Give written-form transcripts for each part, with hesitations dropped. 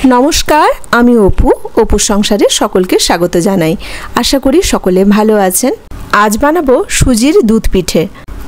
नमस्कार आमी अपू अपुर संसारे सकलके स्वागत जानाई। आशा करी सकले भालो आछेन। आज बानाबो सुजिर दूध पिठे।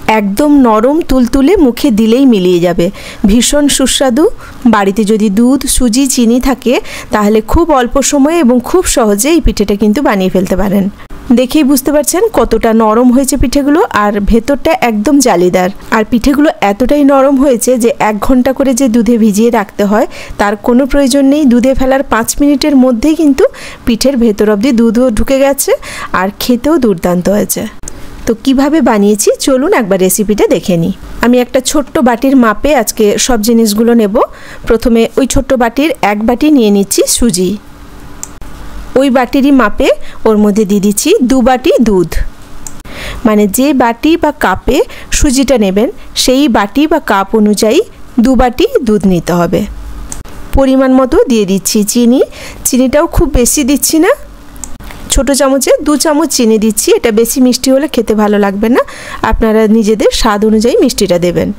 एकदम नरम तुलतुले मुखे दिलेई मिलिए जाबे, भीषण सुस्वादु। बाड़ीते जदि दूध सुजी चीनी थाके ताहले खूब अल्प समय एबं खूब सहजे एई पिठेटा किन्तु बानिये फेलते पारेन। देखेই বুঝতে পারছেন কতটা নরম হয়েছে পিঠেগুলো, আর ভেতরটা একদম জালিদার। আর পিঠেগুলো এতটাই নরম হয়েছে যে 1 ঘন্টা করে যে দুধে ভিজিয়ে রাখতে হয় তার কোনো প্রয়োজন নেই। দুধে ফেলার 5 মিনিটের মধ্যেই কিন্তু পিঠের ভেতর অবধি দুধও ঢুকে গেছে আর খেতেও দুর্দান্ত হয়েছে। তো কিভাবে বানিয়েছি চলুন একবার রেসিপিটা দেখে নিই। আমি একটা ছোট্ট বাটির মাপে আজকে সব জিনিসগুলো নেব। প্রথমে ওই ছোট্ট বাটির 1 বাটি নিয়ে নিচ্ছি সুজি। ওই বাটিরই মাপে ওর মধ্যে দিয়ে দিচ্ছি 2 বাটি দুধ। মানে যে বাটি বা কাপে সুজিটা নেবেন সেই বাটি বা কাপ অনুযায়ী 2 বাটি দুধ নিতে হবে। পরিমাণ মতো দিয়ে দিচ্ছি চিনি। চিনিটাও খুব বেশি দিচ্ছি না, ছোট চামচে 2 চামচ চিনি দিচ্ছি। এটা বেশি মিষ্টি হলে খেতে ভালো লাগবে না, আপনারা নিজেদের স্বাদ অনুযায়ী মিষ্টিটা দেবেন।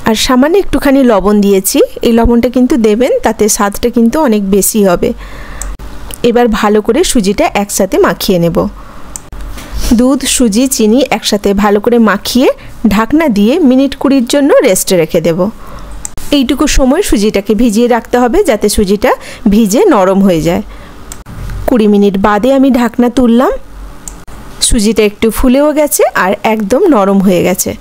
আর সামান্য একটুখানি লবণ দিয়েছি, এই লবণটা কিন্তু দেবেন, তাতে স্বাদটা কিন্তু অনেক বেশি হবে। এবার ভালো করে সুজিটা একসাথে মাখিয়ে নেব। দুধ সুজি চিনি একসাথে ভালো করে মাখিয়ে ঢাকনা দিয়ে মিনিট 20 জন্য রেস্টে রেখে দেব। এইটুকু সময় সুজিটাকে ভিজিয়ে রাখতে হবে যাতে সুজিটা ভিজে নরম হয়ে যায়। 20 মিনিট বাদে আমি ঢাকনা তুললাম। সুজিটা একটু ফুলেও গেছে আর একদম নরম হয়ে গেছে।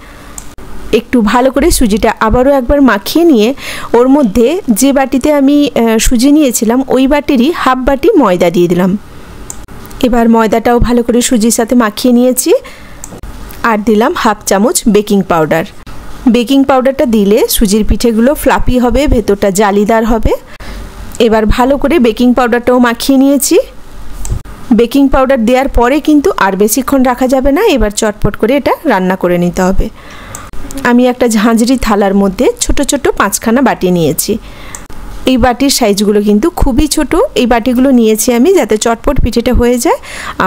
একটু ভালো করে সুজিটা আবারও একবার মাখিয়ে নিয়ে ওর মধ্যে যে বাটিতে আমি সুজি নিয়েছিলাম ওই বাটিরই হাফ বাটি ময়দা দিয়ে দিলাম। এবার ময়দাটাও ভালো করে সুজির সাথে মাখিয়ে নিয়েছি। আর দিলাম হাফ চামচ বেকিং পাউডার। বেকিং পাউডারটা দিলে সুজির পিঠেগুলো ফ্লাফি হবে, ভেতরটা জালিদার হবে। এবার ভালো করে বেকিং পাউডারটাও মাখিয়ে নিয়েছি। বেকিং পাউডার দেওয়ার পরে কিন্তু আর বেশিক্ষণ রাখা যাবে না, এবার চটপট করে এটা রান্না করে নিতে হবে। আমি একটা ঝাঁঝরি থালার মধ্যে ছোট ছোট 5খানা বাটি নিয়েছি। এই বাটির সাইজগুলো কিন্তু খুবই ছোট। এই বাটিগুলো নিয়েছি আমি যাতে চটপট পিঠেটা হয়ে যায়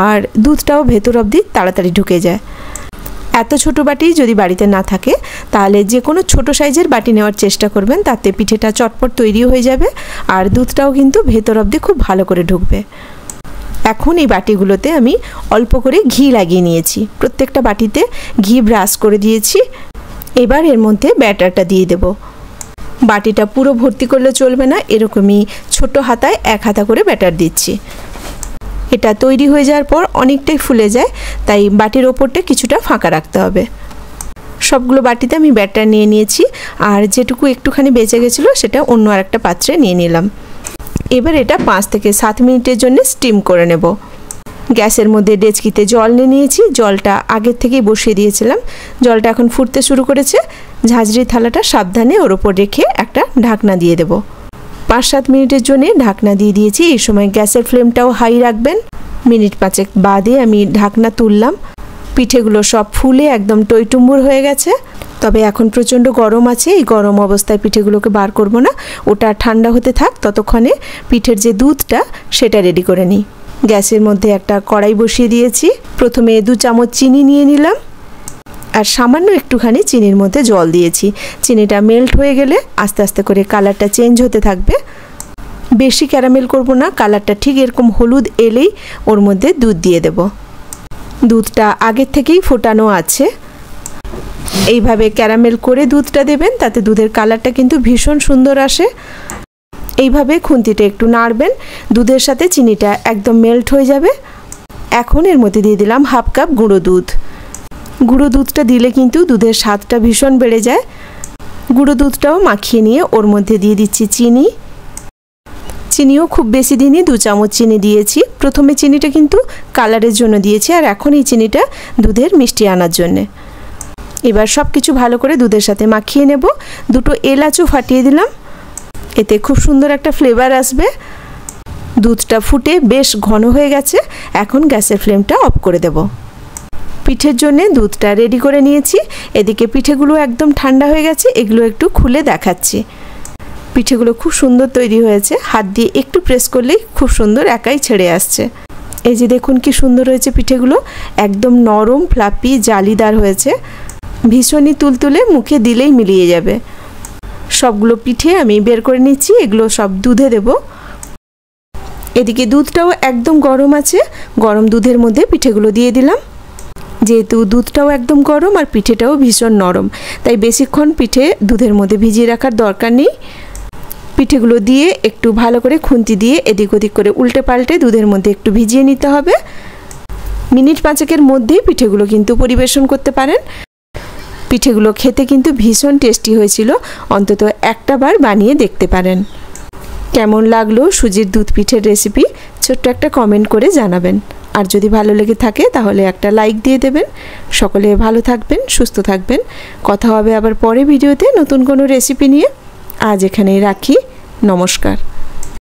আর দুধটাও ভেতর অবধি তাড়াতাড়ি ঢুকে যায়। এত ছোট বাটি যদি বাড়িতে না থাকে তাহলে যে কোনো ছোট সাইজের বাটি নেওয়ার চেষ্টা করবেন, তাতে পিঠেটা চটপট তৈরি হয়ে যাবে আর দুধটাও কিন্তু ভেতর অবধি খুব ভালো করে ঢুকবে। এখন এই বাটিগুলোতে আমি অল্প করে ঘি লাগিয়ে নিয়েছি। প্রত্যেকটা বাটিতে ঘি ব্রাশ করে দিয়েছি। এবার এর মধ্যে ব্যাটারটা দিয়ে দেব। বাটিটা পুরো ভর্তি করলে চলবে না, এরকমই ছোট হাতায় 1 হাতা করে ব্যাটার দিচ্ছি। এটা তৈরি হয়ে যাওয়ার পর অনেকটাই ফুলে যায়, তাই বাটির ওপরটা কিছুটা ফাঁকা রাখতে হবে। সবগুলো বাটিতে আমি ব্যাটার নিয়ে নিয়েছি আর যেটুকু একটুখানি বেঁচে গেছিলো সেটা অন্য আরেকটা পাত্রে নিয়ে নিলাম। এবার এটা 5 থেকে 7 মিনিটের জন্য স্টিম করে নেব। গ্যাসের মধ্যে ডেচকিতে জল নিয়ে নিয়েছি। জলটা আগের থেকেই বসিয়ে দিয়েছিলাম। জলটা এখন ফুটতে শুরু করেছে। ঝাঁঝরি থালাটা সাবধানে ওর ওপর রেখে একটা ঢাকনা দিয়ে দেব। 5-7 মিনিটের জন্য ঢাকনা দিয়ে দিয়েছি। এই সময় গ্যাসের ফ্লেমটাও হাই রাখবেন। মিনিট 5 বাদে আমি ঢাকনা তুললাম। পিঠেগুলো সব ফুলে একদম টইটুম্বুর হয়ে গেছে। তবে এখন প্রচণ্ড গরম আছে, এই গরম অবস্থায় পিঠেগুলোকে বার করব না, ওটা ঠান্ডা হতে থাক। ততক্ষণে পিঠের যে দুধটা সেটা রেডি করে নিই। গ্যাসের মধ্যে একটা কড়াই বসিয়ে দিয়েছি। প্রথমে 2 চামচ চিনি নিয়ে নিলাম আর সামান্য একটুখানি চিনির মধ্যে জল দিয়েছি। চিনিটা মেল্ট হয়ে গেলে আস্তে আস্তে করে কালারটা চেঞ্জ হতে থাকবে। বেশি ক্যারামেল করব না, কালারটা ঠিক এরকম হলুদ এলেই ওর মধ্যে দুধ দিয়ে দেব। দুধটা আগের থেকেই ফোটানো আছে। এইভাবে ক্যারামেল করে দুধটা দেবেন, তাতে দুধের কালারটা কিন্তু ভীষণ সুন্দর আসে। এইভাবে খুন্তিটা একটু নাড়বেন, দুধের সাথে চিনিটা একদম মেল্ট হয়ে যাবে। এখন এর মধ্যে দিয়ে দিলাম হাফ কাপ গুঁড়ো দুধ। গুঁড়ো দুধটা দিলে কিন্তু দুধের স্বাদটা ভীষণ বেড়ে যায়। গুঁড়ো দুধটাও মাখিয়ে নিয়ে ওর মধ্যে দিয়ে দিচ্ছি চিনি। চিনিও খুব বেশি দিনই 2 চামচ চিনি দিয়েছি। প্রথমে চিনিটা কিন্তু কালারের জন্য দিয়েছি আর এখন এই চিনিটা দুধের মিষ্টি আনার জন্যে। এবার সব কিছু ভালো করে দুধের সাথে মাখিয়ে নেব। 2টো এলাচও ফাটিয়ে দিলাম, এতে খুব সুন্দর একটা ফ্লেভার আসবে। দুধটা ফুটে বেশ ঘন হয়ে গেছে। এখন গ্যাসের ফ্লেমটা অফ করে দেব। পিঠের জন্য দুধটা রেডি করে নিয়েছি। এদিকে পিঠেগুলো একদম ঠান্ডা হয়ে গেছে, এগুলো একটু খুলে দেখাচ্ছি। পিঠেগুলো খুব সুন্দর তৈরি হয়েছে। হাত দিয়ে একটু প্রেস করলেই খুব সুন্দর একাই ছেড়ে আসছে। এই যে দেখুন কি সুন্দর হয়েছে পিঠেগুলো, একদম নরম ফ্লাফি জালিদার হয়েছে। ভীষণই তুলতুলে, মুখে দিলেই মিলিয়ে যাবে। সবগুলো পিঠে আমি বের করে নিচ্ছি। এগুলো সব দুধে দেব। এদিকে দুধটাও একদম গরম আছে, গরম দুধের মধ্যে পিঠেগুলো দিয়ে দিলাম। যেহেতু দুধটাও একদম গরম আর পিঠেটাও ভীষণ নরম, তাই বেশিক্ষণ পিঠে দুধের মধ্যে ভিজিয়ে রাখার দরকার নেই। পিঠেগুলো দিয়ে একটু ভালো করে খুন্তি দিয়ে এদিক ওদিক করে উল্টে পাল্টে দুধের মধ্যে একটু ভিজিয়ে নিতে হবে। মিনিট 5-এর মধ্যেই পিঠেগুলো কিন্তু পরিবেশন করতে পারেন। পিঠেগুলো খেতে কিন্তু ভীষণ টেস্টি হয়েছিল, অন্তত একটা বার বানিয়ে দেখতে পারেন। কেমন লাগলো সুজির দুধ পিঠের রেসিপি ছোট্ট একটা কমেন্ট করে জানাবেন। আর যদি ভালো লেগে থাকে তাহলে একটা লাইক দিয়ে দেবেন। সকলে ভালো থাকবেন, সুস্থ থাকবেন। কথা হবে আবার পরে ভিডিওতে নতুন কোনো রেসিপি নিয়ে। আজ এখানেই রাখি। নমস্কার।